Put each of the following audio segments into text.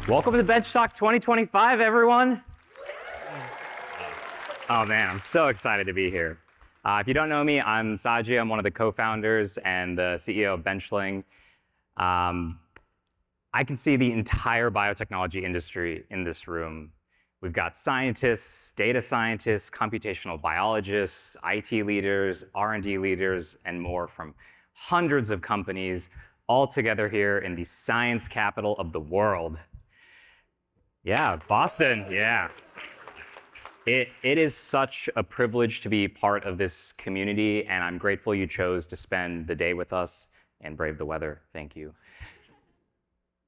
Welcome to Benchtalk 2025, everyone. Oh man, I'm so excited to be here. If you don't know me, I'm Saji. I'm one of the co-founders and the CEO of Benchling. I can see the entire biotechnology industry in this room. We've got scientists, data scientists, computational biologists, IT leaders, R&D leaders, and more from hundreds of companies all together here in the science capital of the world. Yeah, Boston, yeah. It is such a privilege to be part of this community, and I'm grateful you chose to spend the day with us and brave the weather. Thank you.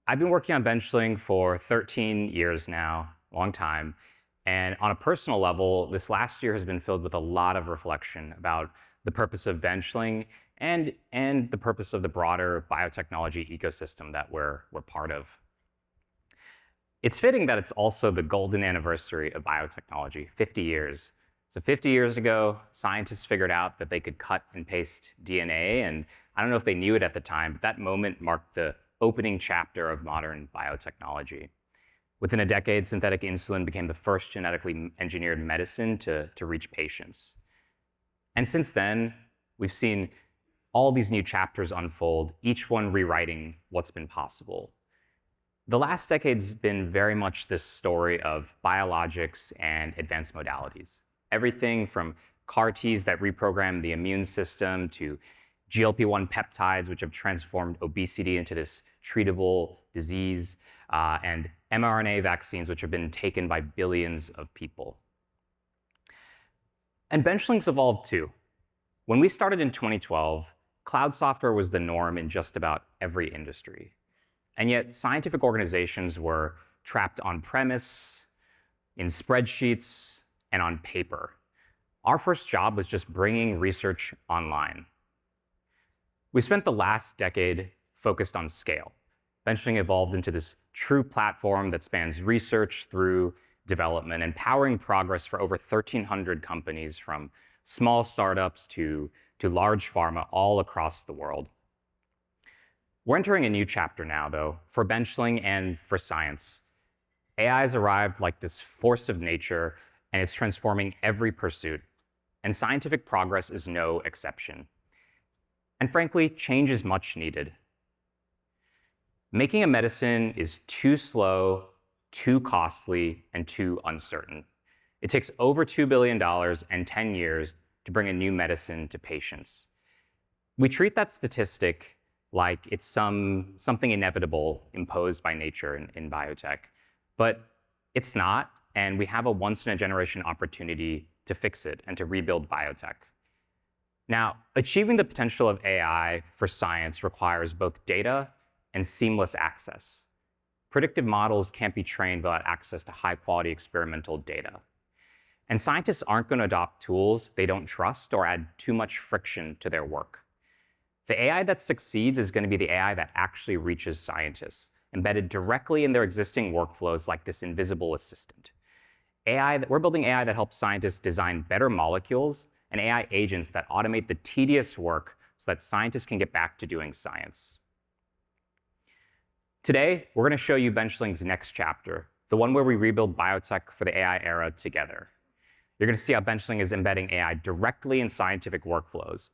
I've been working on Benchling for 13 years now, long time, and on a personal level, this last year has been filled with a lot of reflection about the purpose of Benchling and the purpose of the broader biotechnology ecosystem that we're part of. It's fitting that it's also the golden anniversary of biotechnology, 50 years. So 50 years ago, scientists figured out that they could cut and paste DNA, and I don't know if they knew it at the time, but that moment marked the opening chapter of modern biotechnology. Within a decade, synthetic insulin became the first genetically engineered medicine to reach patients. And since then, we've seen all these new chapters unfold, each one rewriting what's been possible. The last decade's been very much this story of biologics and advanced modalities. Everything from CAR-Ts that reprogram the immune system to GLP-1 peptides, which have transformed obesity into this treatable disease, and mRNA vaccines, which have been taken by billions of people. And Benchling's evolved too. When we started in 2012, cloud software was the norm in just about every industry. And yet scientific organizations were trapped on-premise, in spreadsheets, and on paper. Our first job was just bringing research online. We spent the last decade focused on scale. Benchling evolved into this true platform that spans research through development and powering progress for over 1,300 companies, from small startups to large pharma all across the world. We're entering a new chapter now, though, for Benchling and for science. AI has arrived like this force of nature, and it's transforming every pursuit. And scientific progress is no exception. And frankly, change is much needed. Making a medicine is too slow, too costly, and too uncertain. It takes over $2 billion and 10 years to bring a new medicine to patients. We treat that statistic like it's something inevitable imposed by nature in biotech. But it's not, and we have a once-in-a-generation opportunity to fix it and to rebuild biotech. Now, achieving the potential of AI for science requires both data and seamless access. Predictive models can't be trained without access to high-quality experimental data. And scientists aren't going to adopt tools they don't trust or add too much friction to their work. The AI that succeeds is going to be the AI that actually reaches scientists, embedded directly in their existing workflows like this invisible assistant. We're building AI that helps scientists design better molecules and AI agents that automate the tedious work so that scientists can get back to doing science. Today, we're going to show you Benchling's next chapter, the one where we rebuild biotech for the AI era together. You're going to see how Benchling is embedding AI directly in scientific workflows,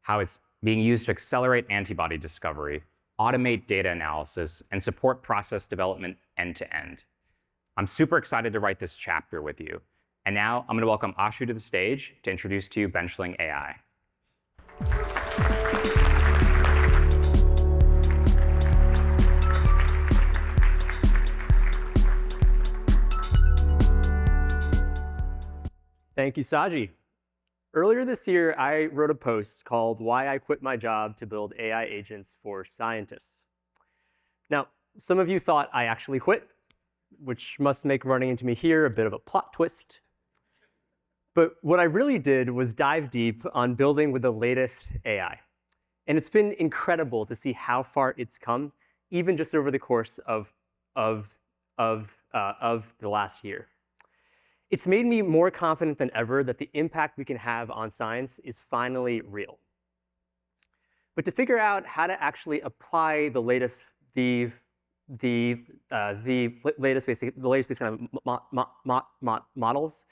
how it's being used to accelerate antibody discovery, automate data analysis, and support process development end-to-end. I'm super excited to write this chapter with you. And now I'm going to welcome Ashu to the stage to introduce to you Benchling AI. Thank you, Saji. Earlier this year, I wrote a post called "Why I Quit My Job to Build AI Agents for Scientists." Now, some of you thought I actually quit, which must make running into me here a bit of a plot twist. But what I really did was dive deep on building with the latest AI. And it's been incredible to see how far it's come, even just over the course of the last year. It's made me more confident than ever that the impact we can have on science is finally real. But to figure out how to actually apply the latest latest kind of models,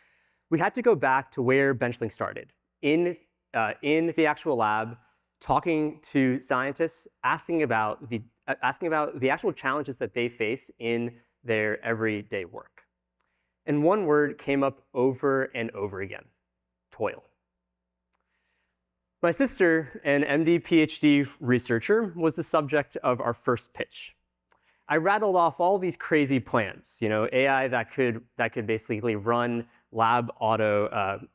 we had to go back to where Benchling started, in the actual lab, talking to scientists, asking about the actual challenges that they face in their everyday work. And one word came up over and over again: toil. My sister, an MD, PhD researcher, was the subject of our first pitch. I rattled off all these crazy plans, AI that could basically run lab automation,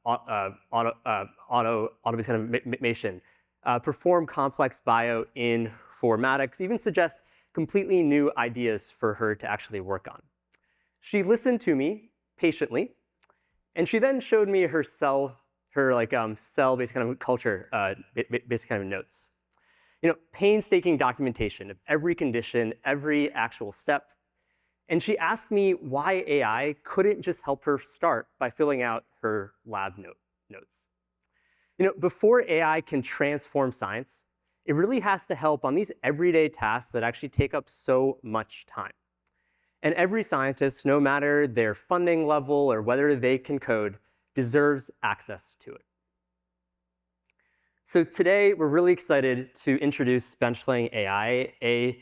perform complex bioinformatics, even suggest completely new ideas for her to actually work on. She listened to me patiently, and she then showed me her cell-based kind of culture, basic kind of notes. Painstaking documentation of every condition, every actual step. And she asked me why AI couldn't just help her start by filling out her lab notes. Before AI can transform science, it really has to help on these everyday tasks that actually take up so much time. And every scientist, no matter their funding level or whether they can code, deserves access to it. So today, we're really excited to introduce Benchling AI, a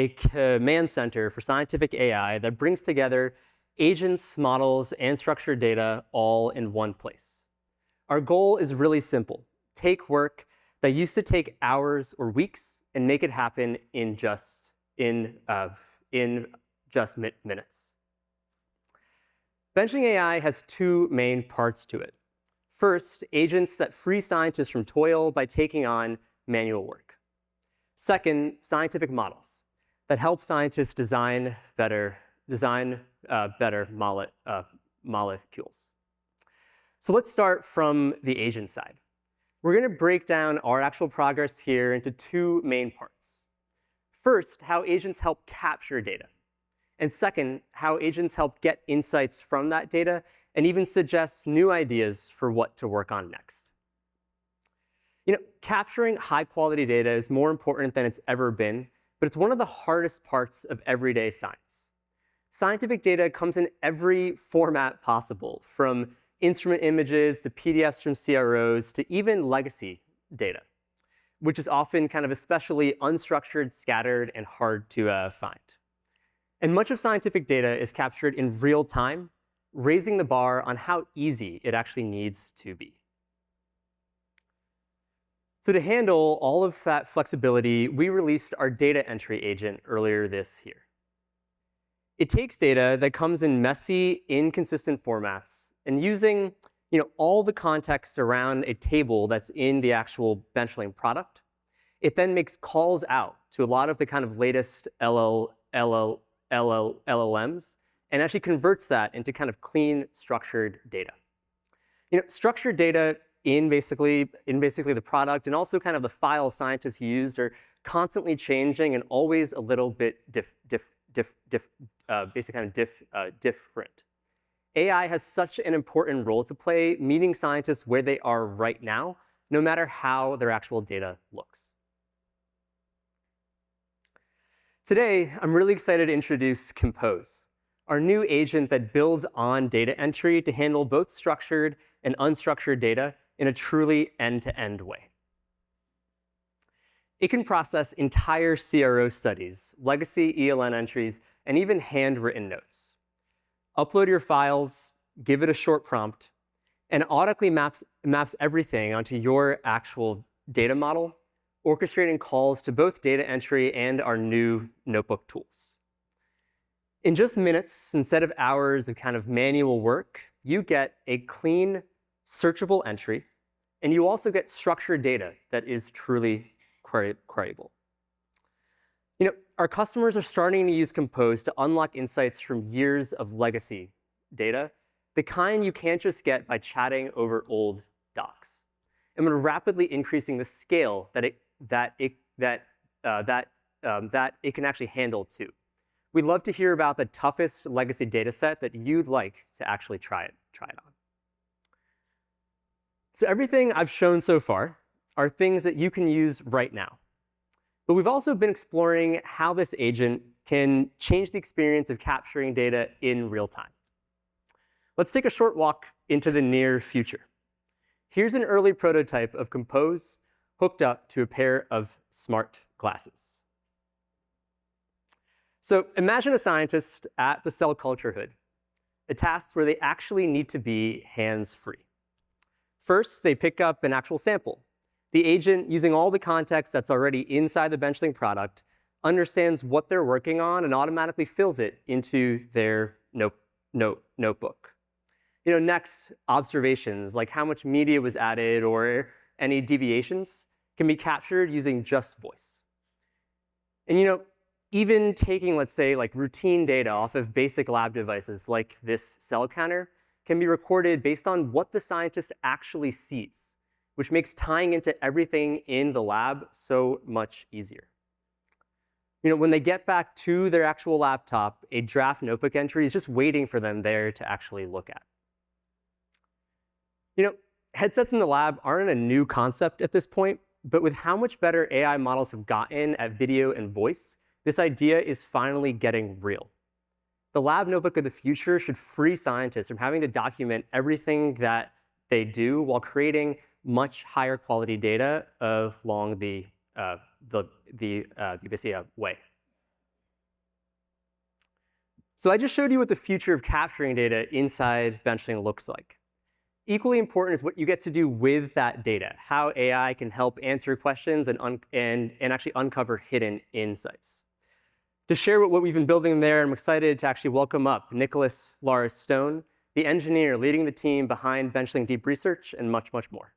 command center for scientific AI that brings together agents, models, and structured data all in one place. Our goal is really simple: take work that used to take hours or weeks and make it happen in just minutes. Benchling AI has two main parts to it. First, agents that free scientists from toil by taking on manual work. Second, scientific models that help scientists design better molecules. So let's start from the agent side. We're going to break down our actual progress here into two main parts. First, how agents help capture data. And second, how agents help get insights from that data and even suggest new ideas for what to work on next. Capturing high-quality data is more important than it's ever been, but it's one of the hardest parts of everyday science. Scientific data comes in every format possible, from instrument images to PDFs from CROs to even legacy data, which is often kind of especially unstructured, scattered, and hard to find. And much of scientific data is captured in real time, raising the bar on how easy it actually needs to be. So to handle all of that flexibility, we released our data entry agent earlier this year. It takes data that comes in messy, inconsistent formats, and using all the context around a table that's in the actual Benchling product, it then makes calls out to a lot of the kind of latest LLMs, and actually converts that into kind of clean, structured data. Structured data in basically the product and also kind of the file scientists use are constantly changing and always a little bit different. AI has such an important role to play, meeting scientists where they are right now, no matter how their actual data looks. Today, I'm really excited to introduce Compose, our new agent that builds on data entry to handle both structured and unstructured data in a truly end-to-end way. It can process entire CRO studies, legacy ELN entries, and even handwritten notes. Upload your files, give it a short prompt, and automatically maps everything onto your actual data model, orchestrating calls to both data entry and our new notebook tools. In just minutes, instead of hours of kind of manual work, you get a clean, searchable entry, and you also get structured data that is truly queryable. Our customers are starting to use Compose to unlock insights from years of legacy data the kind you can't just get by chatting over old docs. And we're rapidly increasing the scale that it can actually handle too. We'd love to hear about the toughest legacy data set that you'd like to actually try it on. So everything I've shown so far are things that you can use right now. But we've also been exploring how this agent can change the experience of capturing data in real time. Let's take a short walk into the near future. Here's an early prototype of Compose hooked up to a pair of smart glasses. So imagine a scientist at the cell culture hood, a task where they actually need to be hands-free. First, they pick up an actual sample. The agent, using all the context that's already inside the Benchling product, understands what they're working on and automatically fills it into their notebook. Next, observations, like how much media was added or any deviations, can be captured using just voice. And even taking, let's say, like routine data off of basic lab devices like this cell counter can be recorded based on what the scientist actually sees, which makes tying into everything in the lab so much easier. When they get back to their actual laptop, a draft notebook entry is just waiting for them there to actually look at. Headsets in the lab aren't a new concept at this point, but with how much better AI models have gotten at video and voice, this idea is finally getting real. The lab notebook of the future should free scientists from having to document everything that they do while creating much higher quality data along the way. So I just showed you what the future of capturing data inside Benchling looks like. Equally important is what you get to do with that data, how AI can help answer questions and actually uncover hidden insights. To share what we've been building there, I'm excited to actually welcome up Nicholas Lars Stone, the engineer leading the team behind Benchling Deep Research, and much, much more.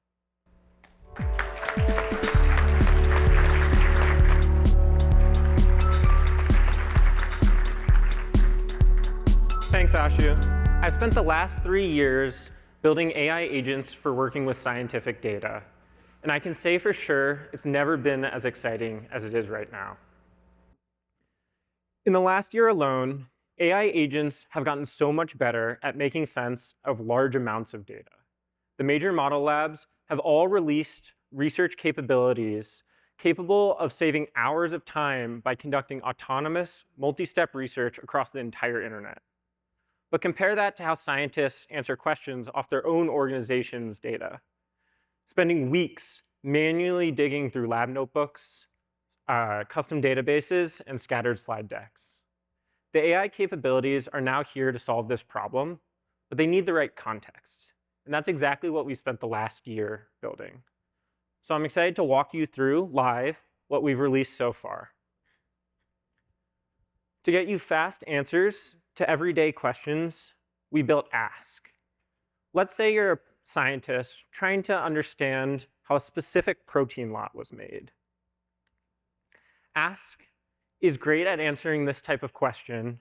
Thanks, Ashu. I spent the last 3 years building AI agents for working with scientific data. And I can say for sure it's never been as exciting as it is right now. In the last year alone, AI agents have gotten so much better at making sense of large amounts of data. The major model labs have all released research capabilities capable of saving hours of time by conducting autonomous, multi-step research across the entire internet. But compare that to how scientists answer questions off their own organization's data, spending weeks manually digging through lab notebooks, custom databases, and scattered slide decks. The AI capabilities are now here to solve this problem, but they need the right context. And that's exactly what we spent the last year building. So I'm excited to walk you through live what we've released so far. To get you fast answers to everyday questions, we built Ask. Let's say you're a scientist trying to understand how a specific protein lot was made. Ask is great at answering this type of question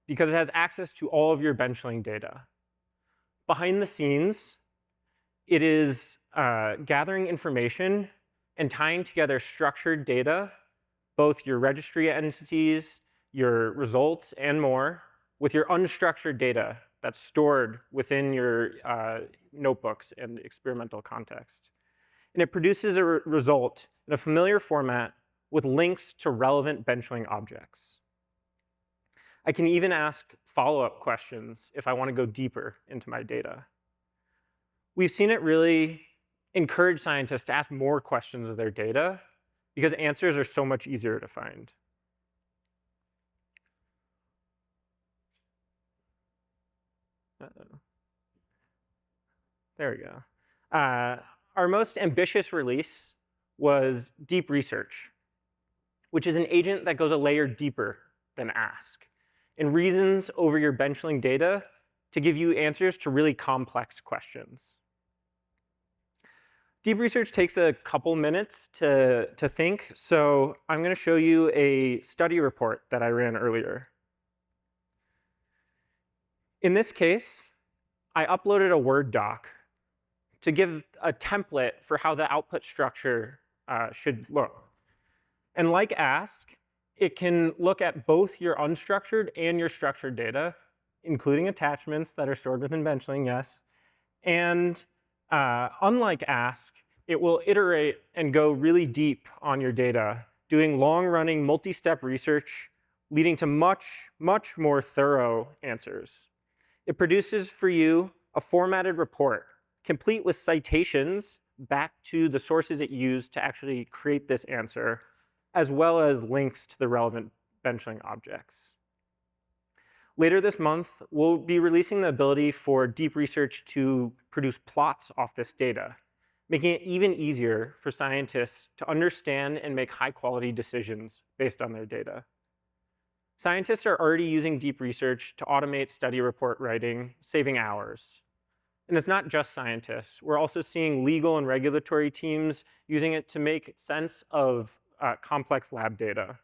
because it has access to all of your Benchling data. Behind the scenes, it is gathering information and tying together structured data, both your registry entities, your results, and more, with your unstructured data that's stored within your notebooks and experimental context. And it produces a result in a familiar format with links to relevant Benchling objects. I can even ask follow-up questions if I want to go deeper into my data. We've seen it really encourage scientists to ask more questions of their data because answers are so much easier to find. There we go. Our most ambitious release was Deep Research, which is an agent that goes a layer deeper than Ask and reasons over your Benchling data to give you answers to really complex questions. Deep Research takes a couple minutes to think, so I'm going to show you a study report that I ran earlier. In this case, I uploaded a Word doc to give a template for how the output structure should look. And like Ask, it can look at both your unstructured and your structured data, including attachments that are stored within Benchling, yes. And unlike Ask, it will iterate and go really deep on your data, doing long-running multi-step research, leading to much, much more thorough answers. It produces for you a formatted report, complete with citations back to the sources it used to actually create this answer, as well as links to the relevant Benchling objects. Later this month, we'll be releasing the ability for deep research to produce plots off this data, making it even easier for scientists to understand and make high-quality decisions based on their data. Scientists are already using deep research to automate study report writing, saving hours. And it's not just scientists. We're also seeing legal and regulatory teams using it to make sense of complex lab data.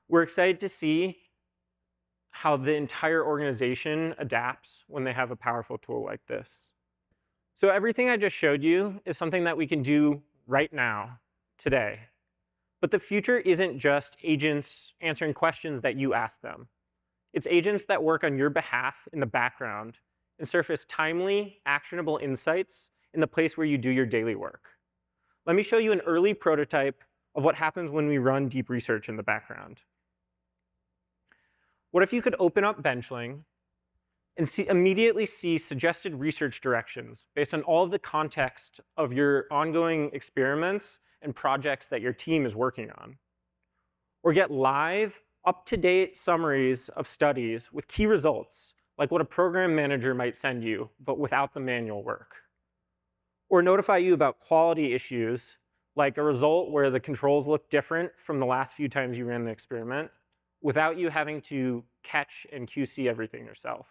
We're excited to see how the entire organization adapts when they have a powerful tool like this. So everything I just showed you is something that we can do right now, today. But the future isn't just agents answering questions that you ask them. It's agents that work on your behalf in the background and surface timely, actionable insights in the place where you do your daily work. Let me show you an early prototype of what happens when we run deep research in the background. What if you could open up Benchling and immediately see suggested research directions based on all of the context of your ongoing experiments and projects that your team is working on? Or get live, up-to-date summaries of studies with key results, like what a program manager might send you, but without the manual work. Or notify you about quality issues, like a result where the controls look different from the last few times you ran the experiment, without you having to catch and QC everything yourself.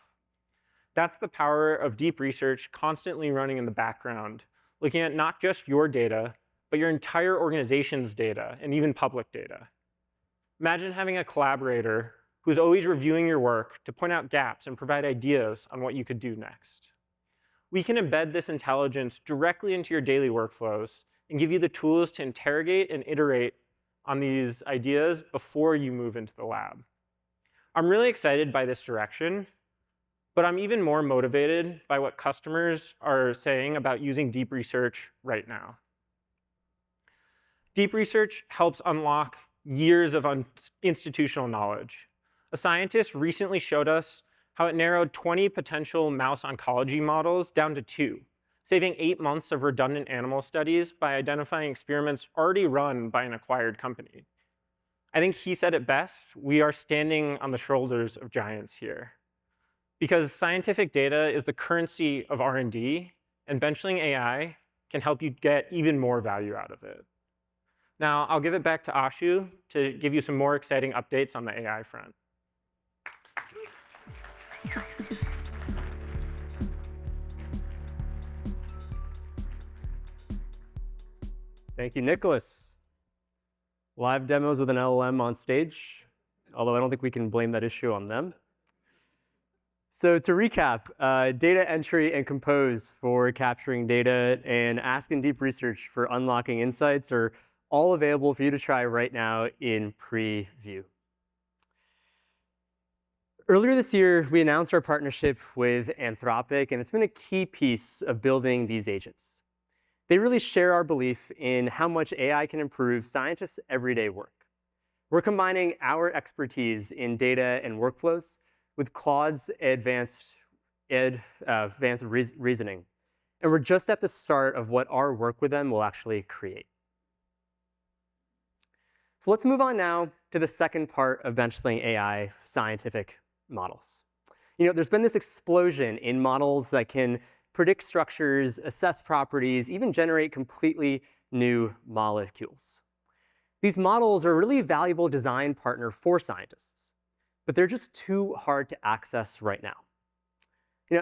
That's the power of deep research constantly running in the background, looking at not just your data, but your entire organization's data, and even public data. Imagine having a collaborator who's always reviewing your work to point out gaps and provide ideas on what you could do next. We can embed this intelligence directly into your daily workflows and give you the tools to interrogate and iterate on these ideas before you move into the lab. I'm really excited by this direction, but I'm even more motivated by what customers are saying about using deep research right now. Deep research helps unlock years of institutional knowledge. A scientist recently showed us how it narrowed 20 potential mouse oncology models down to 2, saving 8 months of redundant animal studies by identifying experiments already run by an acquired company. I think he said it best: we are standing on the shoulders of giants here. Because scientific data is the currency of R&D, and Benchling AI can help you get even more value out of it. Now, I'll give it back to Ashu to give you some more exciting updates on the AI front. Thank you, Nicholas. Live demos with an LLM on stage, although I don't think we can blame that issue on them. So to recap, data entry and compose for capturing data and Ask and Deep Research for unlocking insights are all available for you to try right now in preview. Earlier this year, we announced our partnership with Anthropic, and it's been a key piece of building these agents. They really share our belief in how much AI can improve scientists' everyday work. We're combining our expertise in data and workflows with Claude's advanced reasoning. And we're just at the start of what our work with them will actually create. So let's move on now to the second part of Benchling AI, scientific models. There's been this explosion in models that can predict structures, assess properties, even generate completely new molecules. These models are a really valuable design partner for scientists, but they're just too hard to access right now.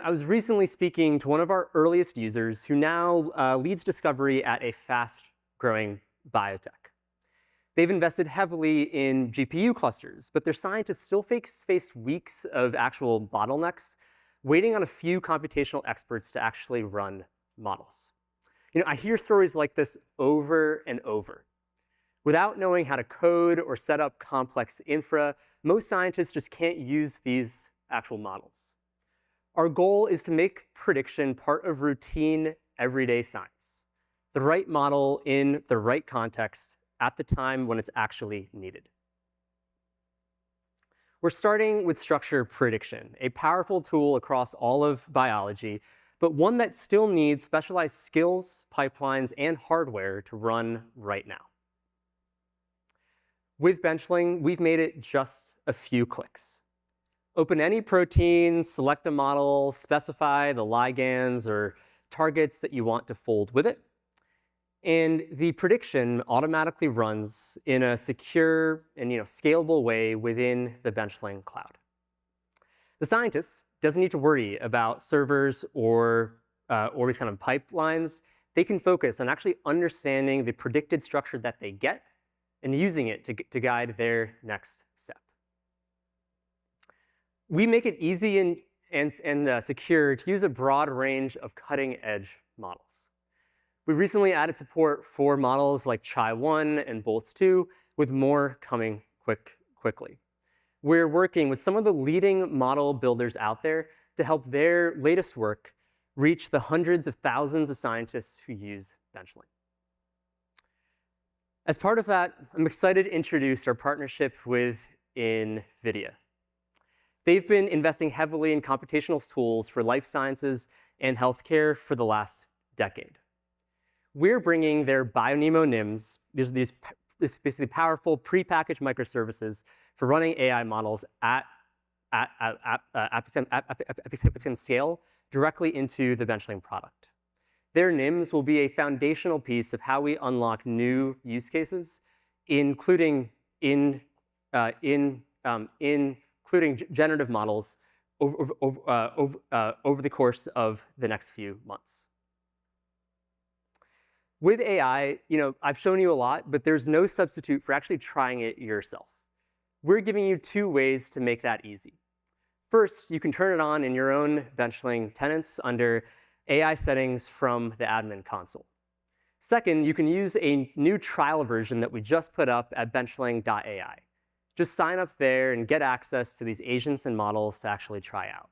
I was recently speaking to one of our earliest users who now leads discovery at a fast-growing biotech. They've invested heavily in GPU clusters, but their scientists still face weeks of actual bottlenecks waiting on a few computational experts to actually run models. I hear stories like this over and over. Without knowing how to code or set up complex infra, most scientists just can't use these actual models. Our goal is to make prediction part of routine, everyday science. The right model in the right context at the time when it's actually needed. We're starting with structure prediction, a powerful tool across all of biology, but one that still needs specialized skills, pipelines, and hardware to run right now. With Benchling, we've made it just a few clicks. Open any protein, select a model, specify the ligands or targets that you want to fold with it, and the prediction automatically runs in a secure and scalable way within the Benchling cloud. The scientist doesn't need to worry about servers or these kind of pipelines. They can focus on actually understanding the predicted structure that they get and using it to guide their next step. We make it easy and secure to use a broad range of cutting-edge models. We recently added support for models like Chai-1 and Boltz-2, with more coming quickly. We're working with some of the leading model builders out there to help their latest work reach the hundreds of thousands of scientists who use Benchling. As part of that, I'm excited to introduce our partnership with NVIDIA. They've been investing heavily in computational tools for life sciences and healthcare for the last decade. We're bringing their BioNeMo NIMs, these basically powerful prepackaged microservices for running AI models at scale directly into the Benchling product. Their NIMs will be a foundational piece of how we unlock new use cases, including generative models over the course of the next few months. With AI, I've shown you a lot, but there's no substitute for actually trying it yourself. We're giving you two ways to make that easy. First, you can turn it on in your own Benchling tenants under AI settings from the admin console. Second, you can use a new trial version that we just put up at benchling.ai. Just sign up there and get access to these agents and models to actually try out.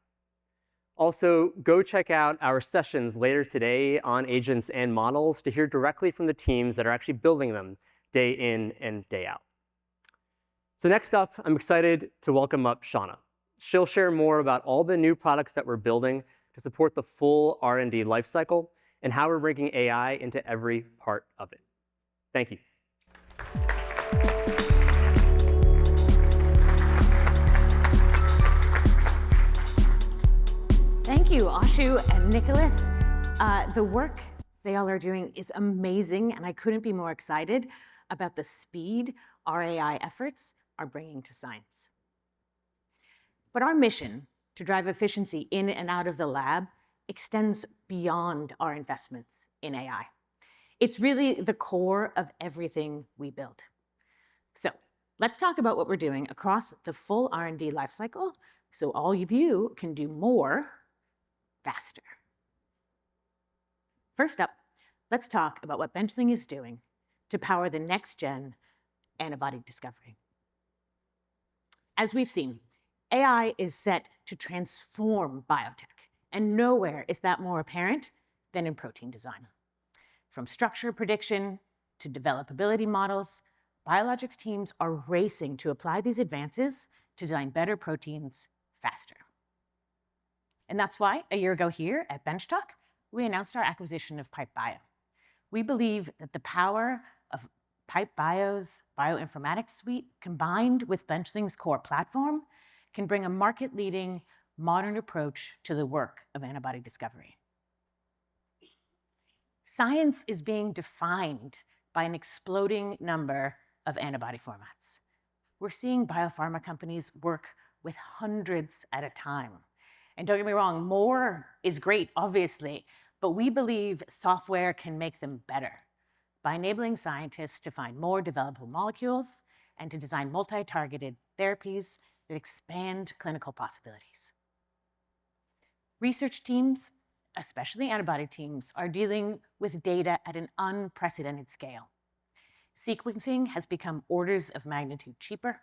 Also, go check out our sessions later today on agents and models to hear directly from the teams that are actually building them day in and day out. So next up, I'm excited to welcome up Shauna. She'll share more about all the new products that we're building to support the full R&D lifecycle and how we're bringing AI into every part of it. Thank you. Thank you, Ashu and Nicholas. The work they all are doing is amazing, and I couldn't be more excited about the speed our AI efforts are bringing to science. But our mission to drive efficiency in and out of the lab extends beyond our investments in AI. It's really the core of everything we build. So let's talk about what we're doing across the full R&D lifecycle so all of you can do more faster. First up, let's talk about what Benchling is doing to power the next-gen antibody discovery. As we've seen, AI is set to transform biotech, and nowhere is that more apparent than in protein design. From structure prediction to developability models, biologics teams are racing to apply these advances to design better proteins faster. And that's why, a year ago here at Benchtalk, we announced our acquisition of Pipe Bio. We believe that the power of Pipe Bio's bioinformatics suite, combined with Benchling's core platform, can bring a market-leading, modern approach to the work of antibody discovery. Science is being defined by an exploding number of antibody formats. We're seeing biopharma companies work with hundreds at a time. And don't get me wrong, more is great, obviously, but we believe software can make them better by enabling scientists to find more developable molecules and to design multi-targeted therapies that expand clinical possibilities. Research teams, especially antibody teams, are dealing with data at an unprecedented scale. Sequencing has become orders of magnitude cheaper,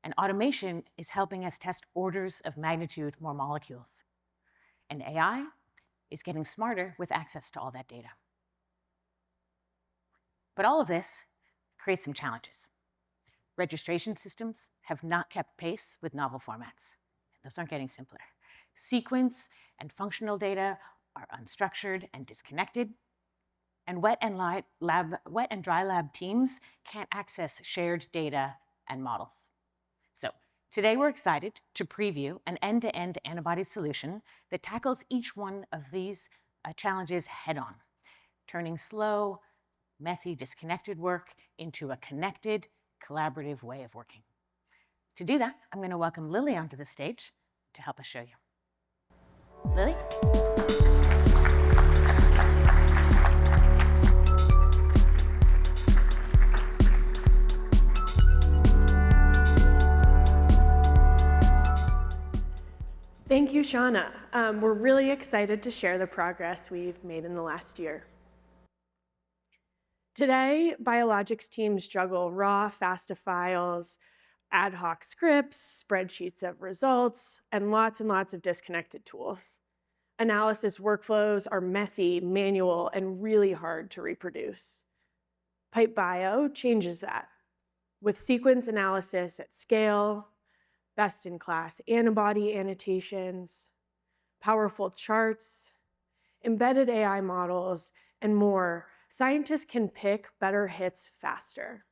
and automation is helping us test orders of magnitude more molecules. And AI is getting smarter with access to all that data. But all of this creates some challenges. Registration systems have not kept pace with novel formats. Those aren't getting simpler. Sequence and functional data are unstructured and disconnected, and wet and dry lab teams can't access shared data and models. So today we're excited to preview an end-to-end antibody solution that tackles each one of these challenges head-on, turning slow, messy, disconnected work into a connected, collaborative way of working. To do that, I'm going to welcome Lily onto the stage to help us show you. Lily? Thank you, Shauna. We're really excited to share the progress we've made in the last year. Today, biologics teams juggle raw FASTA files, ad hoc scripts, spreadsheets of results, and lots of disconnected tools. Analysis workflows are messy, manual, and really hard to reproduce. PipeBio changes that with sequence analysis at scale, best-in-class antibody annotations, powerful charts, embedded AI models, and more. Scientists can pick better hits faster.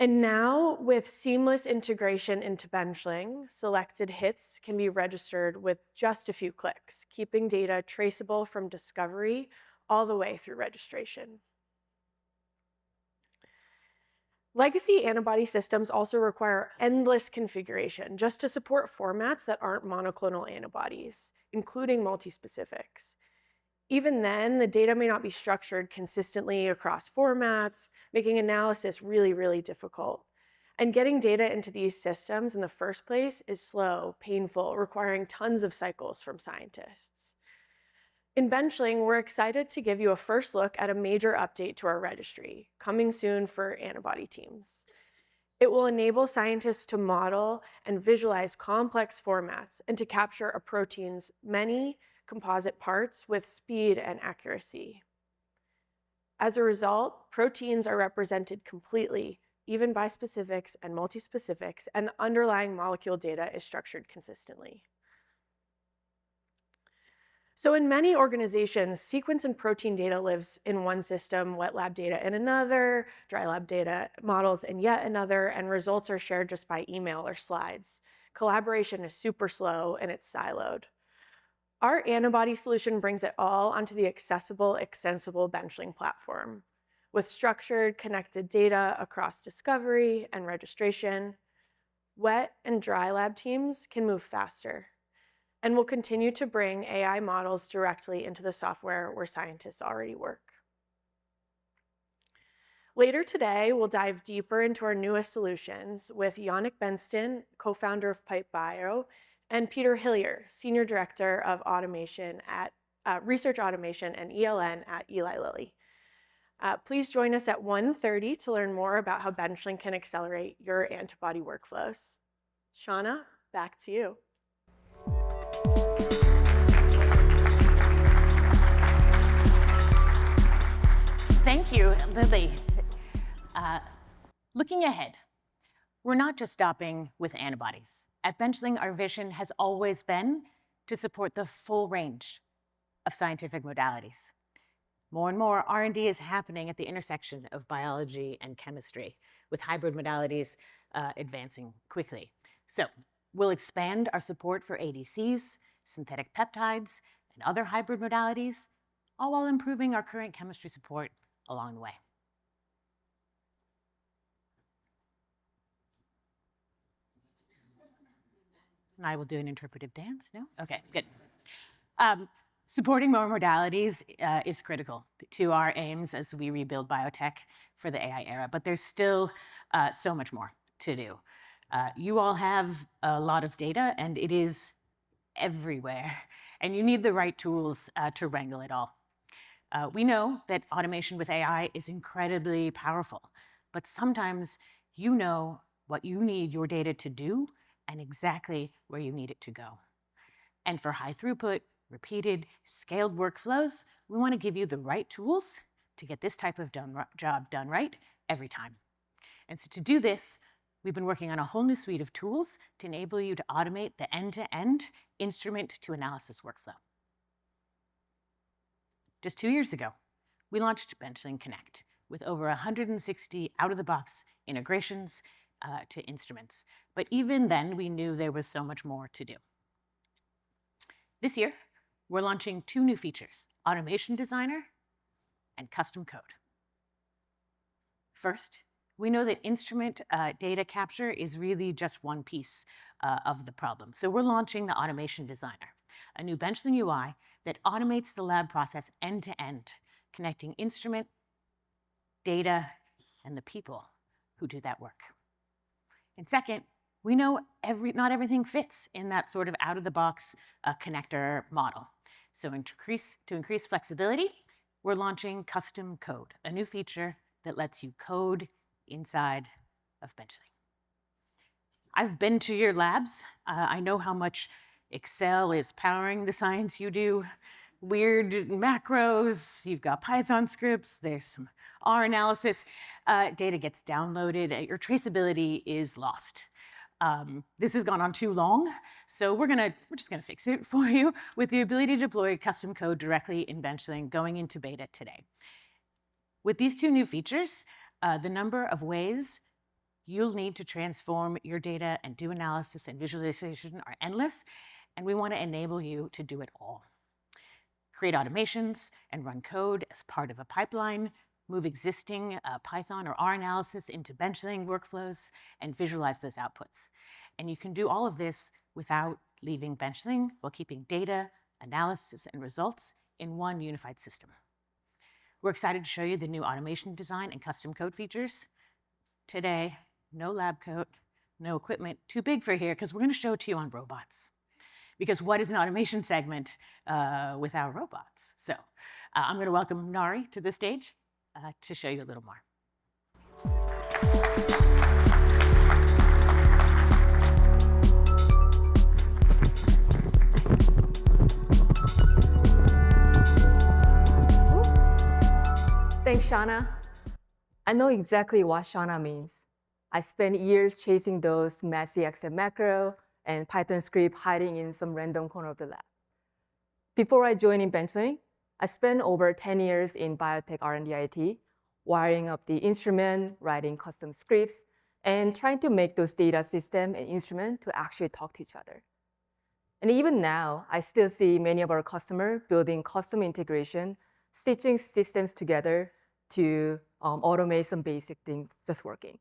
And now, with seamless integration into Benchling, selected hits can be registered with just a few clicks, keeping data traceable from discovery all the way through registration. Legacy antibody systems also require endless configuration just to support formats that aren't monoclonal antibodies, including multispecifics. Even then, the data may not be structured consistently across formats, making analysis really difficult. And getting data into these systems in the first place is slow, painful, requiring tons of cycles from scientists. In Benchling, we're excited to give you a first look at a major update to our registry, coming soon for antibody teams. It will enable scientists to model and visualize complex formats and to capture a protein's many composite parts with speed and accuracy. As a result, proteins are represented completely, even bispecifics and multispecifics, and the underlying molecule data is structured consistently. So in many organizations, sequence and protein data lives in one system, wet lab data in another, dry lab data models in yet another, and results are shared just by email or slides. Collaboration is super slow and it's siloed. Our antibody solution brings it all onto the accessible, extensible Benchling platform. With structured, connected data across discovery and registration, wet and dry lab teams can move faster. And we'll continue to bring AI models directly into the software where scientists already work. Later today, we'll dive deeper into our newest solutions with Yannick Benston, co-founder of PipeBio, and Peter Hillier, Senior Director of Automation at Research Automation and ELN at Eli Lilly. Please join us at 1:30 to learn more about how Benchling can accelerate your antibody workflows. Shauna, back to you. Thank you, Lily. Looking ahead, we're not just stopping with antibodies. At Benchling, our vision has always been to support the full range of scientific modalities. More and more R&D is happening at the intersection of biology and chemistry, with hybrid modalities advancing quickly. So we'll expand our support for ADCs, synthetic peptides, and other hybrid modalities, all while improving our current chemistry support along the way. And I will do an interpretive dance, no? Okay, good. Supporting more modalities is critical to our aims as we rebuild biotech for the AI era, but there's still so much more to do. You all have a lot of data, and it is everywhere, and you need the right tools to wrangle it all. We know that automation with AI is incredibly powerful, but sometimes you know what you need your data to do and exactly where you need it to go. And for high throughput, repeated, scaled workflows, we want to give you the right tools to get this type of job done right every time. And so to do this, we've been working on a whole new suite of tools to enable you to automate the end-to-end instrument to analysis workflow. Just 2 years ago, we launched Benchling Connect with over 160 out-of-the-box integrations to instruments. But even then, we knew there was so much more to do. This year, we're launching 2 new features, Automation Designer and Custom Code. First, we know that instrument data capture is really just one piece of the problem. So we're launching the Automation Designer, a new Benchling UI that automates the lab process end-to-end, connecting instrument, data, and the people who do that work. And second, we know not everything fits in that sort of out-of-the-box connector model. So to increase flexibility, we're launching Custom Code, a new feature that lets you code inside of Benchling. I've been to your labs. I know how much Excel is powering the science you do. Weird macros, you've got Python scripts, there's some R analysis. Data gets downloaded, your traceability is lost. This has gone on too long, so we're just gonna fix it for you with the ability to deploy custom code directly in Benchling going into beta today. With these 2 new features, the number of ways you'll need to transform your data and do analysis and visualization are endless, and we want to enable you to do it all. Create automations and run code as part of a pipeline, move existing Python or R analysis into Benchling workflows, and visualize those outputs. And you can do all of this without leaving Benchling while keeping data, analysis, and results in one unified system. We're excited to show you the new automation design and custom code features. Today, no lab coat, no equipment too big for here, because we're going to show it to you on robots. Because what is an automation segment without robots? So I'm going to welcome Nari to the stage to show you a little more. Thanks, Shauna. I know exactly what Shauna means. I spent years chasing those messy Excel macro and Python script hiding in some random corner of the lab. Before I joined in Benchling, I spent over 10 years in biotech R&D IT, wiring up the instrument, writing custom scripts, and trying to make those data system and instrument to actually talk to each other. And even now, I still see many of our customers building custom integration, stitching systems together to automate some basic things just working.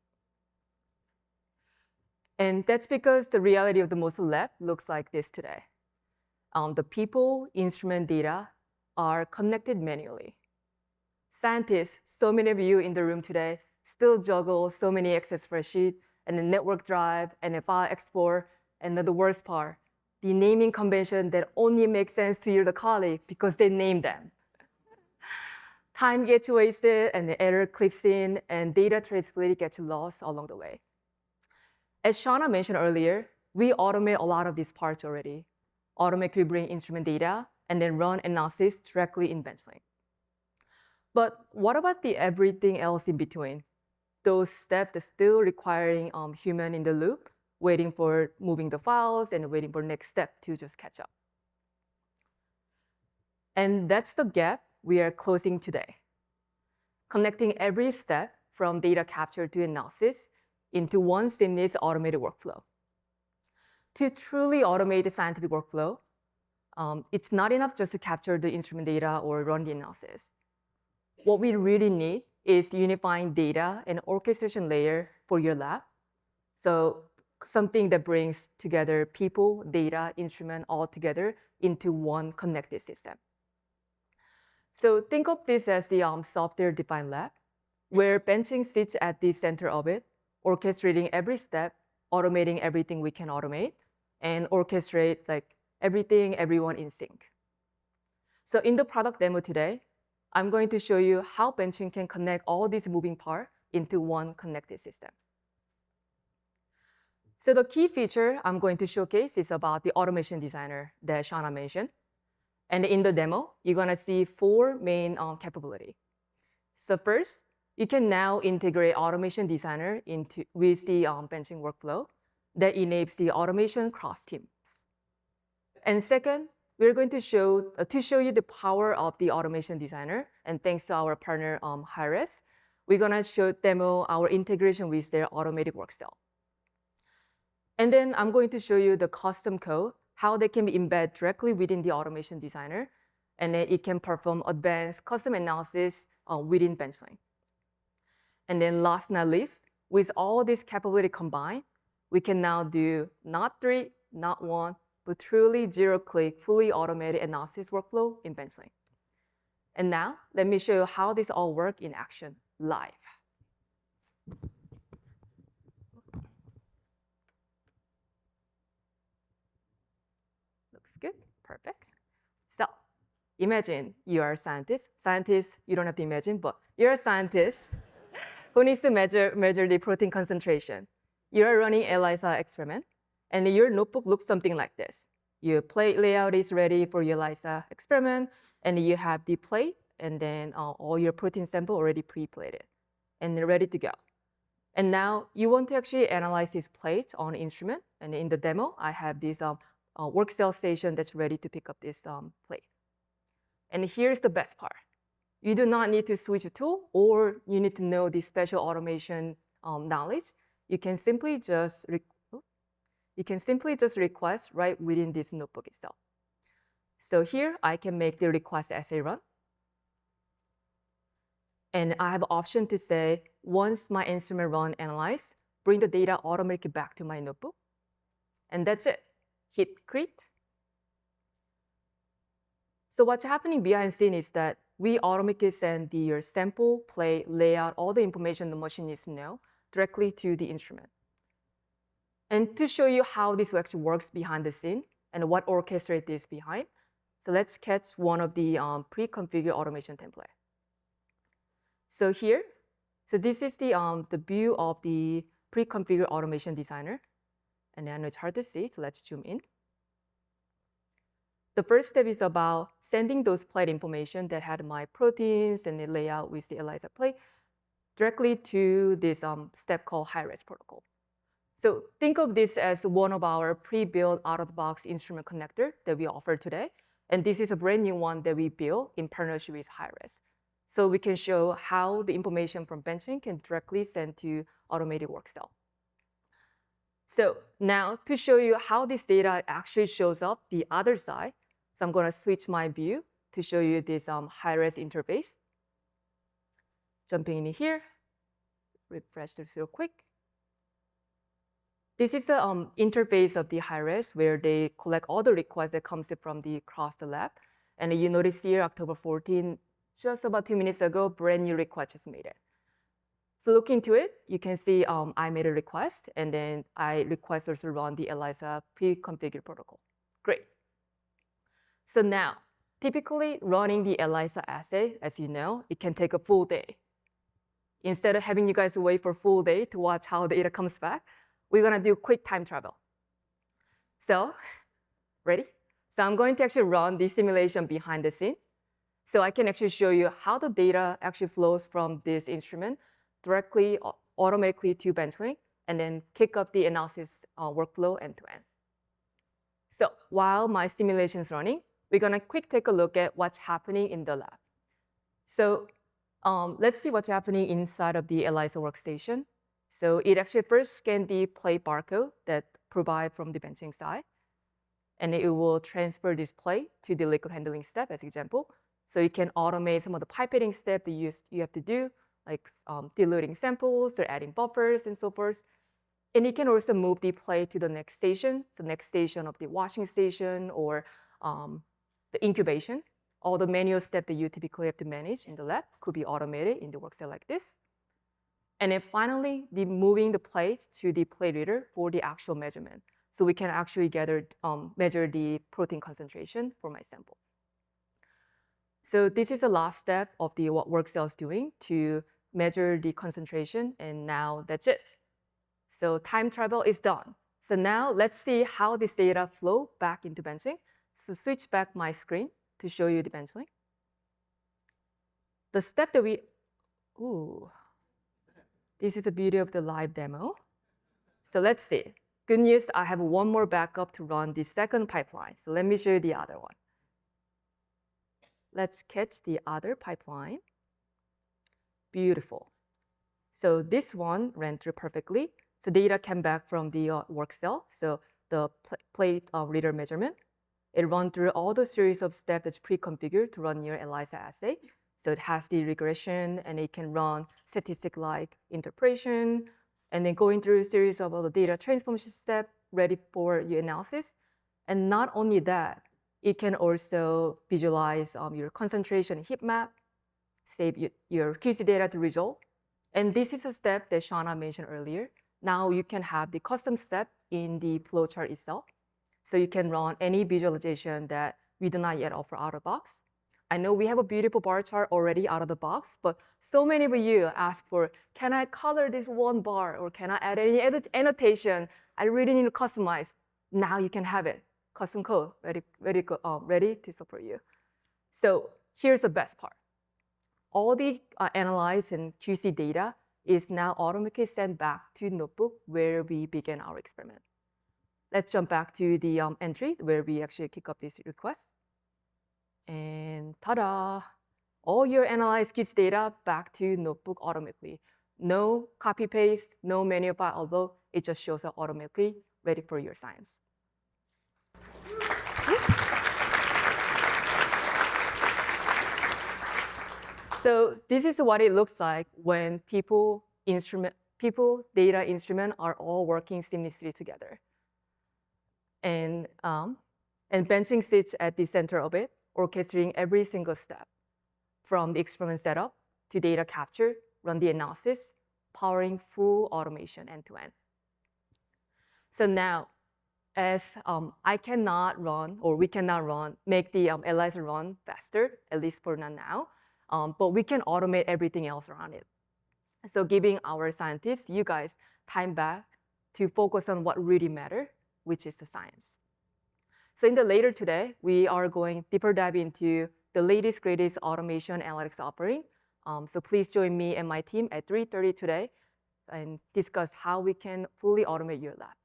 And that's because the reality of the most lab looks like this today. The people, instrument data are connected manually. Scientists, so many of you in the room today, still juggle so many Excel spreadsheets and a network drive and a file export, and the worst part, the naming convention that only makes sense to your colleague because they named them. Time gets wasted and the error clips in and data traceability gets lost along the way. As Shauna mentioned earlier, we automate a lot of these parts already. Automatically bring instrument data and then run analysis directly in Benchling. But what about the everything else in between? Those steps that still requiring human in the loop, waiting for moving the files and waiting for next step to just catch up. And that's the gap we are closing today. Connecting every step from data capture to analysis into one seamless automated workflow. To truly automate the scientific workflow, it's not enough just to capture the instrument data or run the analysis. What we really need is unifying data and orchestration layer for your lab. So something that brings together people, data, instrument all together into one connected system. So think of this as the software-defined lab, where Benchling sits at the center of it, orchestrating every step, automating everything we can automate, and orchestrate everything, everyone in sync. So in the product demo today, I'm going to show you how Benchling can connect all these moving parts into one connected system. So the key feature I'm going to showcase is about the automation designer that Shauna mentioned. And in the demo, you're going to see 4 main capabilities. So first, you can now integrate automation designer with the benching workflow that enables the automation cross teams. And second, we're going to show you the power of the automation designer. And thanks to our partner, Hi-Res, we're going to demo our integration with their automated work cell. And then I'm going to show you the custom code, how they can be embedded directly within the automation designer, and then it can perform advanced custom analysis within Benchling. And then last but not least, with all this capability combined, we can now do not 3, not 1, but truly 0-click, fully automated analysis workflow in Benchling. And now, let me show you how this all works in action, live. Looks good, perfect. So imagine you are a scientist. Scientist, you don't have to imagine, but you're a scientist who needs to measure the protein concentration. You're running ELISA experiment, and your notebook looks something like this. Your plate layout is ready for your ELISA experiment, and you have the plate, and then all your protein sample already pre-plated, and they're ready to go. And now you want to actually analyze this plate on instrument, and in the demo, I have this work cell station that's ready to pick up this plate. And here's the best part. You do not need to switch a tool, or you need to know the special automation knowledge. You can simply just request right within this notebook itself. So here I can make the request assay run. And I have an option to say, once my instrument run analyze, bring the data automatically back to my notebook. And that's it. Hit create. So what's happening behind the scene is that we automatically send your sample, plate, layout, all the information the machine needs to know directly to the instrument. And to show you how this actually works behind the scene and what orchestrates this behind, so let's catch one of the pre-configured automation template. So here, so this is the view of the pre-configured automation designer. And I know it's hard to see, so let's zoom in. The first step is about sending those plate information that had my proteins and the layout with the ELISA plate directly to this step called Hi-Res protocol. So think of this as one of our pre-built out-of-the-box instrument connector that we offer today. And this is a brand new one that we built in partnership with Hi-Res. So we can show how the information from Benchling can directly send to automated work cell. So now to show you how this data actually shows up the other side, so I'm going to switch my view to show you this Hi-Res interface. Jumping in here, refresh this real quick. This is the interface of the Hi-Res where they collect all the requests that comes from across the lab. And you notice here, October 14, just about 2 minutes ago, brand new request just made it. So look into it, you can see I made a request, and then I request also run the ELISA pre-configured protocol. Great. So now, typically running the ELISA assay, as you know, it can take a full day. Instead of having you guys wait for a full day to watch how the data comes back, we're gonna do quick time travel. So, ready? So I'm going to actually run the simulation behind the scene. So I can actually show you how the data actually flows from this instrument directly, automatically to Benchling, and then kick up the analysis workflow end to end. So while my simulation is running, we're gonna quick take a look at what's happening in the lab. So let's see what's happening inside of the ELISA workstation. So it actually first scans the plate barcode that provided from the Benchling side, and it will transfer this plate to the liquid handling step as example. So you can automate some of the pipetting steps that you have to do, like diluting samples or adding buffers and so forth. And you can also move the plate to the next station, so next station of the washing station or the incubation. All the manual steps that you typically have to manage in the lab could be automated in the workcell like this. And then finally, moving the plates to the plate reader for the actual measurement. so we can actually measure the protein concentration for my sample. So this is the last step of what WorkCell is doing to measure the concentration, and now that's it. So time travel is done. So now let's see how this data flow back into benchling. So switch back my screen to show you the benchling. The step that this is the beauty of the live demo. So let's see. Good news, I have one more backup to run the second pipeline. So let me show you the other one. Let's catch the other pipeline. Beautiful. So this one ran through perfectly. So data came back from the WorkCell, so the plate reader measurement. It ran through all the series of steps that's pre-configured to run your ELISA assay. So it has the regression, and it can run statistic-like interpretation, and then going through a series of all the data transformation steps ready for your analysis. And not only that, it can also visualize your concentration heat map, save your QC data to result. And this is a step that Shauna mentioned earlier. Now you can have the custom step in the flowchart itself. So you can run any visualization that we do not yet offer out of the box. I know we have a beautiful bar chart already out of the box, but so many of you ask for, can I color this one bar, or can I add any annotation? I really need to customize. Now you can have it, custom code, ready to support you. So here's the best part. All the analyzed and QC data is now automatically sent back to Notebook where we began our experiment. Let's jump back to the entry where we actually kick up this request. And ta-da! All your analyzed QC data back to Notebook automatically. No copy paste, no manual file, although it just shows up automatically, ready for your science. So this is what it looks like when people, data, instrument are all working seamlessly together. And benchling sits at the center of it, orchestrating every single step, from the experiment setup to data capture, run the analysis, powering full automation end-to-end. So now, as I cannot run, or we cannot run, make the ELISA run faster, at least for now, but we can automate everything else around it. So giving our scientists, you guys, time back to focus on what really matters, which is the science. So in the later today, we are going deeper dive into the latest, greatest automation analytics offering. So please join me and my team at 3:30 today and discuss how we can fully automate your lab.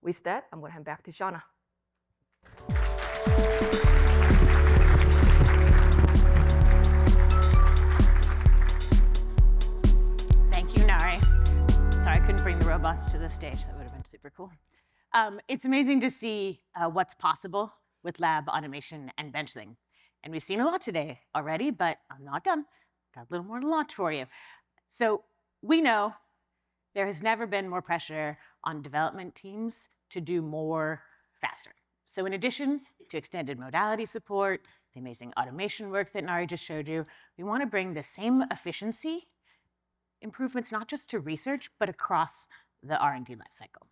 With that, I'm going to hand back to Shauna. Thank you, Nari. Sorry I couldn't bring the robots to the stage. That would have been super cool. It's amazing to see what's possible with lab automation and benchling. And we've seen a lot today already, but I'm not done. Got a little more to launch for you. So we know there has never been more pressure on development teams to do more faster. So in addition to extended modality support, the amazing automation work that Nari just showed you, we want to bring the same efficiency improvements not just to research, but across the R&D lifecycle.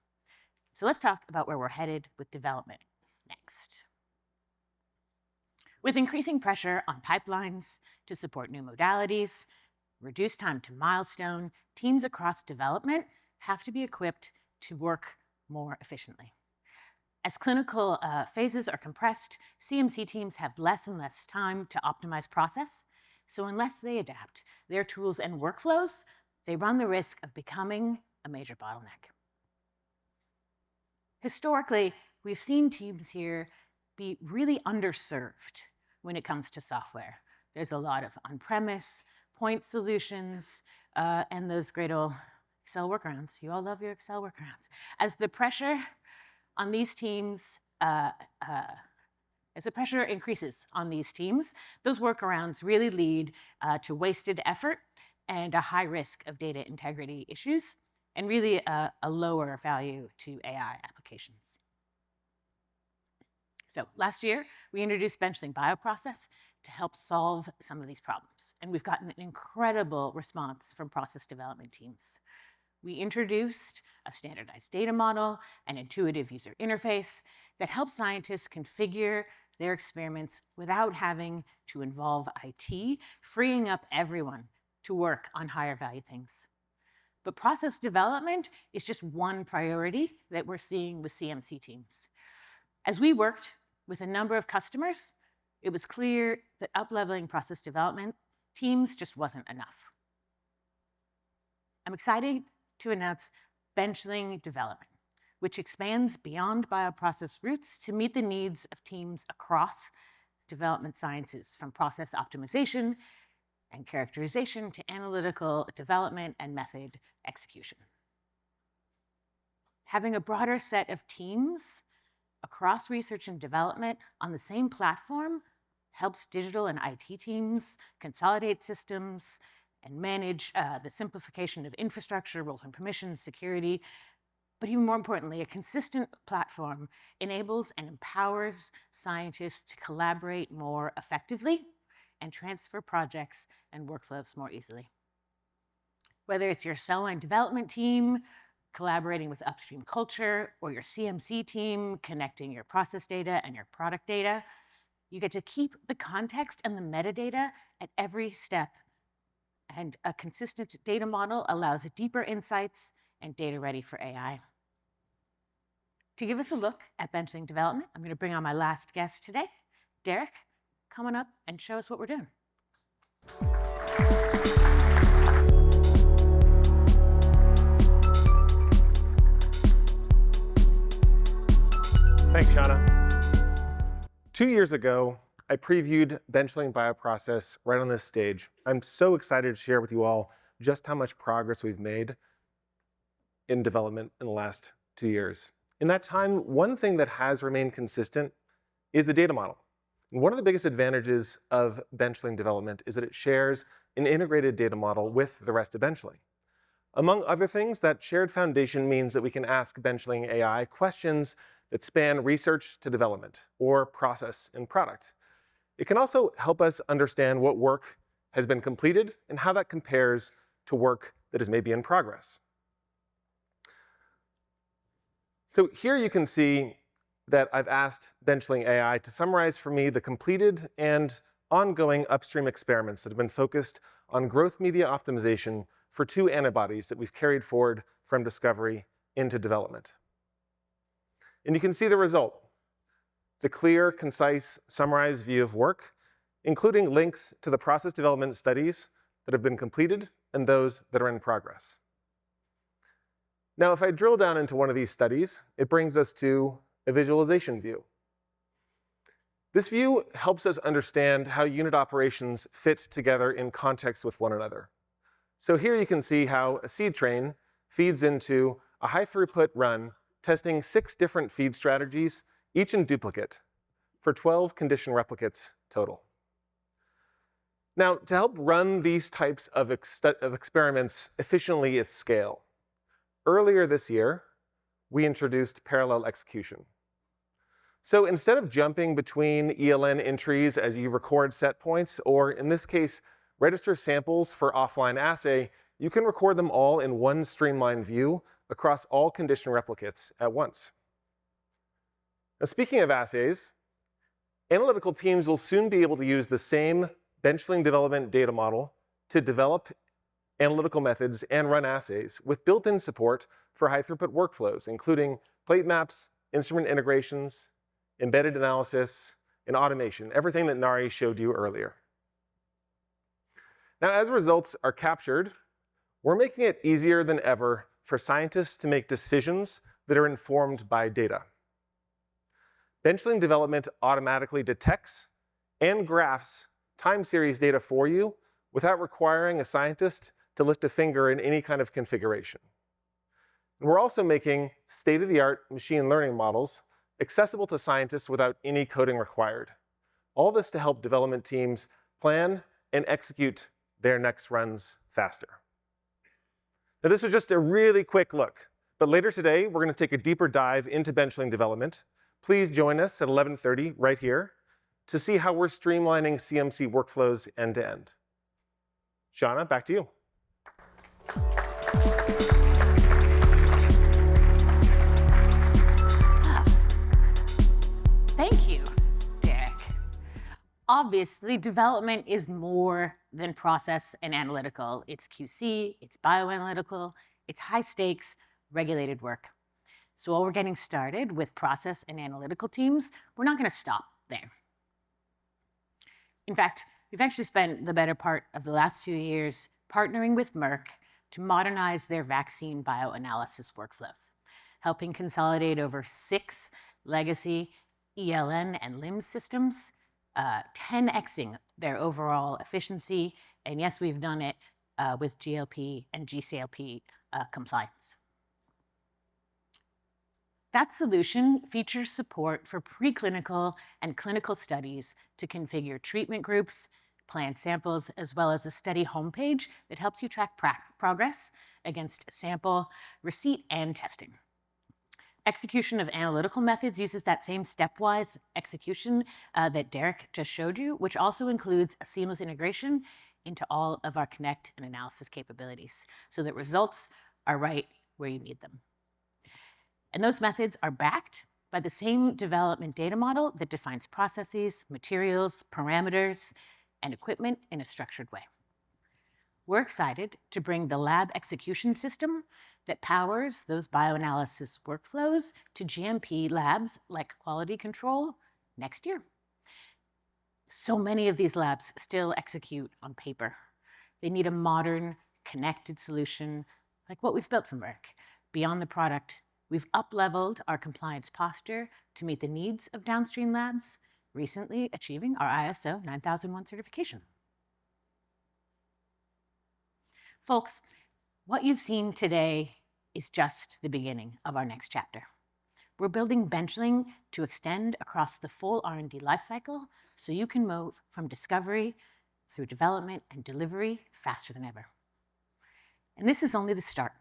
So let's talk about where we're headed with development next. With increasing pressure on pipelines to support new modalities, reduce time to milestone, teams across development have to be equipped to work more efficiently. As clinical phases are compressed, CMC teams have less and less time to optimize process. So unless they adapt their tools and workflows, they run the risk of becoming a major bottleneck. Historically, we've seen teams here be really underserved when it comes to software. There's a lot of on-premise, point solutions, and those great old Excel workarounds. You all love your Excel workarounds. As the pressure on these teams, as the pressure increases on these teams, those workarounds really lead to wasted effort and a high risk of data integrity issues, and really a lower value to AI applications. So last year, we introduced Benchling bioprocess to help solve some of these problems. And we've gotten an incredible response from process development teams. We introduced a standardized data model, an intuitive user interface that helps scientists configure their experiments without having to involve IT, freeing up everyone to work on higher value things. But process development is just one priority that we're seeing with CMC teams. As we worked with a number of customers, it was clear that up-leveling process development teams just wasn't enough. I'm excited to announce Benchling Development, which expands beyond bioprocess roots to meet the needs of teams across development sciences, from process optimization and characterization to analytical development and method execution. Having a broader set of teams across research and development on the same platform helps digital and IT teams consolidate systems and manage the simplification of infrastructure, roles and permissions, security. But even more importantly, a consistent platform enables and empowers scientists to collaborate more effectively and transfer projects and workflows more easily. Whether it's your cell line development team collaborating with upstream culture, or your CMC team connecting your process data and your product data, you get to keep the context and the metadata at every step. And a consistent data model allows deeper insights and data ready for AI. To give us a look at Benchling development, I'm going to bring on my last guest today. Derek, come on up and show us what we're doing. Thanks, Shauna. 2 years ago, I previewed Benchling Bioprocess right on this stage. I'm so excited to share with you all just how much progress we've made in development in the last 2 years. In that time, one thing that has remained consistent is the data model. And one of the biggest advantages of Benchling development is that it shares an integrated data model with the rest of Benchling. Among other things, that shared foundation means that we can ask Benchling AI questions that span research to development, or process and product. It can also help us understand what work has been completed and how that compares to work that is maybe in progress. So here you can see that I've asked Benchling AI to summarize for me the completed and ongoing upstream experiments that have been focused on growth media optimization for 2 antibodies that we've carried forward from discovery into development. And you can see the result. It's a clear, concise, summarized view of work, including links to the process development studies that have been completed and those that are in progress. Now, if I drill down into one of these studies, it brings us to a visualization view. This view helps us understand how unit operations fit together in context with one another. So here you can see how a seed train feeds into a high throughput run testing 6 different feed strategies, each in duplicate, for 12 condition replicates total. Now, to help run these types of experiments efficiently at scale, earlier this year, we introduced parallel execution. So instead of jumping between ELN entries as you record set points, or in this case, register samples for offline assay, you can record them all in one streamlined view across all condition replicates at once. Now, speaking of assays, analytical teams will soon be able to use the same Benchling development data model to develop analytical methods and run assays with built-in support for high-throughput workflows, including plate maps, instrument integrations, embedded analysis, and automation, everything that Nari showed you earlier. Now, as results are captured, we're making it easier than ever for scientists to make decisions that are informed by data. Benchling development automatically detects and graphs time series data for you without requiring a scientist to lift a finger in any kind of configuration. And we're also making state-of-the-art machine learning models accessible to scientists without any coding required. All this to help development teams plan and execute their next runs faster. Now, this was just a really quick look, but later today, we're going to take a deeper dive into Benchling development. Please join us at 11:30 right here to see how we're streamlining CMC workflows end to end. Shauna, back to you. Obviously, development is more than process and analytical. It's QC, it's bioanalytical, it's high stakes, regulated work. So while we're getting started with process and analytical teams, we're not going to stop there. In fact, we've actually spent the better part of the last few years partnering with Merck to modernize their vaccine bioanalysis workflows, helping consolidate over 6 legacy ELN and LIMS systems, 10xing their overall efficiency. And yes, we've done it with GLP and GCLP compliance. That solution features support for preclinical and clinical studies to configure treatment groups, plan samples, as well as a study homepage that helps you track progress against sample receipt and testing. Execution of analytical methods uses that same stepwise execution that Derek just showed you, which also includes a seamless integration into all of our Connect and analysis capabilities so that results are right where you need them. And those methods are backed by the same development data model that defines processes, materials, parameters, and equipment in a structured way. We're excited to bring the lab execution system that powers those bioanalysis workflows to GMP labs like quality control next year. So many of these labs still execute on paper. They need a modern, connected solution like what we've built for Merck. Beyond the product, we've up-leveled our compliance posture to meet the needs of downstream labs, recently achieving our ISO 9001 certification. Folks, what you've seen today is just the beginning of our next chapter. We're building Benchling to extend across the full R&D lifecycle so you can move from discovery through development and delivery faster than ever. And this is only the start.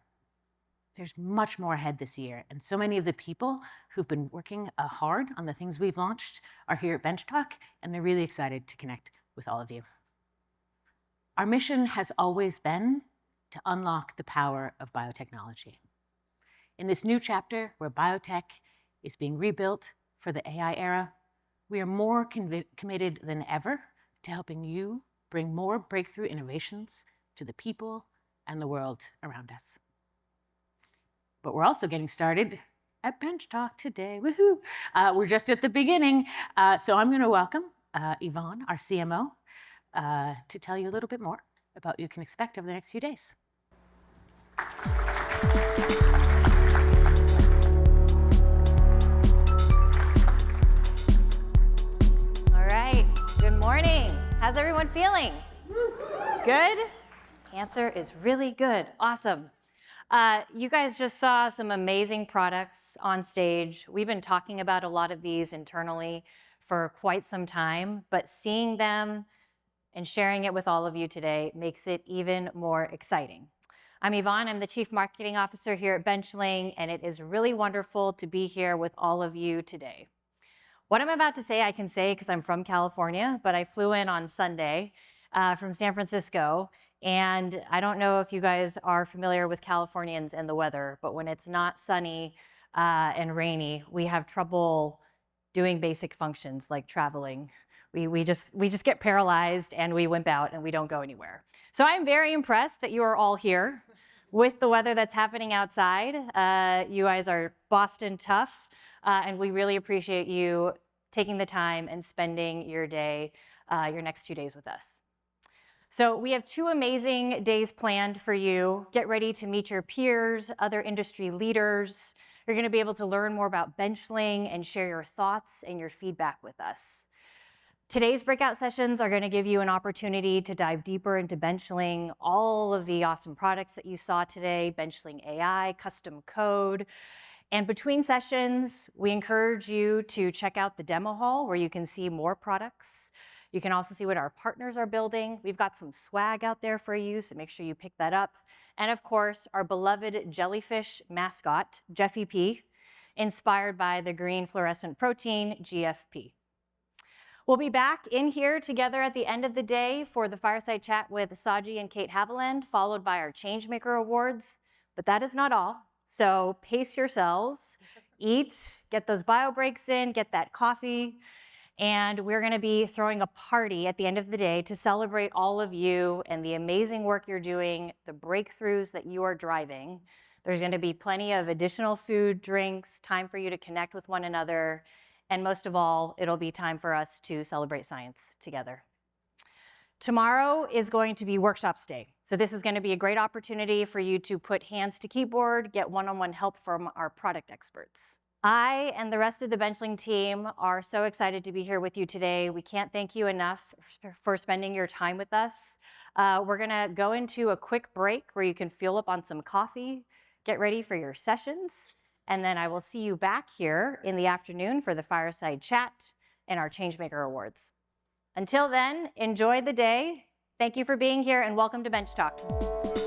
There's much more ahead this year, and so many of the people who've been working hard on the things we've launched are here at Benchtalk, and they're really excited to connect with all of you. Our mission has always been to unlock the power of biotechnology. In this new chapter where biotech is being rebuilt for the AI era, we are more committed than ever to helping you bring more breakthrough innovations to the people and the world around us. But we're also getting started at Benchtalk today. Woohoo! We're just at the beginning. So I'm going to welcome Yvonne, our CMO, to tell you a little bit more about what you can expect over the next few days. All right. Good morning. How's everyone feeling? Good? Answer is really good. Awesome. You guys just saw some amazing products on stage. We've been talking about a lot of these internally for quite some time, but seeing them and sharing it with all of you today makes it even more exciting. I'm Yvonne. I'm the Chief Marketing Officer here at Benchling, and it is really wonderful to be here with all of you today. What I'm about to say, I can say because I'm from California, but I flew in on Sunday from San Francisco. And I don't know if you guys are familiar with Californians and the weather, but when it's not sunny and rainy, we have trouble doing basic functions like traveling. We just get paralyzed and we wimp out and we don't go anywhere. So I'm very impressed that you are all here with the weather that's happening outside. You guys are Boston tough, and we really appreciate you taking the time and spending your day, your next 2 days with us. So we have 2 amazing days planned for you. Get ready to meet your peers, other industry leaders. You're going to be able to learn more about Benchling and share your thoughts and your feedback with us. Today's breakout sessions are going to give you an opportunity to dive deeper into Benchling, all of the awesome products that you saw today, Benchling AI, custom code. And between sessions, we encourage you to check out the demo hall where you can see more products. You can also see what our partners are building. We've got some swag out there for you, so make sure you pick that up. And of course, our beloved jellyfish mascot, Jeffy P, inspired by the green fluorescent protein, GFP. We'll be back in here together at the end of the day for the fireside chat with Saji and Kate Haviland, followed by our Changemaker Awards. But that is not all. So pace yourselves, eat, get those bio breaks in, get that coffee, And we're going to be throwing a party at the end of the day to celebrate all of you and the amazing work you're doing, the breakthroughs that you are driving. There's going to be plenty of additional food, drinks, time for you to connect with one another, and most of all, it'll be time for us to celebrate science together. Tomorrow is going to be Workshops Day. So this is going to be a great opportunity for you to put hands to keyboard, get one-on-one help from our product experts. I and the rest of the Benchling team are so excited to be here with you today. We can't thank you enough for spending your time with us. We're going to go into a quick break where you can fuel up on some coffee, get ready for your sessions, and then I will see you back here in the afternoon for the fireside chat and our Changemaker Awards. Until then, enjoy the day. Thank you for being here, and welcome to Benchtalk.